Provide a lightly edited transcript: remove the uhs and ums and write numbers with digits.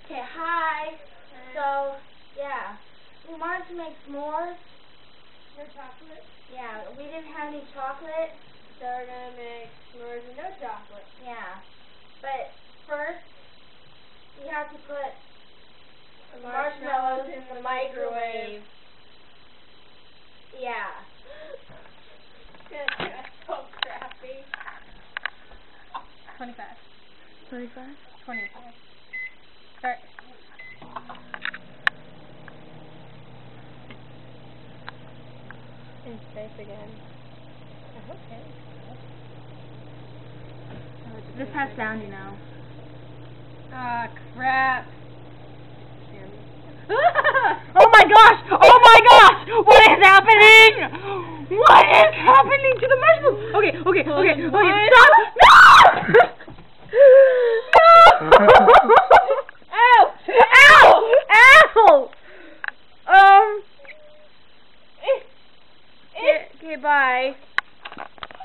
Okay, hi. So, yeah. We wanted to make s'mores. No chocolate? Yeah, we didn't have any chocolate. So we're going to make s'mores with no chocolate. Yeah. But first, we have to put The marshmallows in the microwave. Yeah. That's so crappy. 25. 25? 25. Start. In space again. Okay. This has sound, you know. Ah, crap. Oh my gosh! Oh my gosh! What is happening? What is happening to the marshmallow? Okay. Stop! No! No! Ow! Ow! Ow! Okay, bye.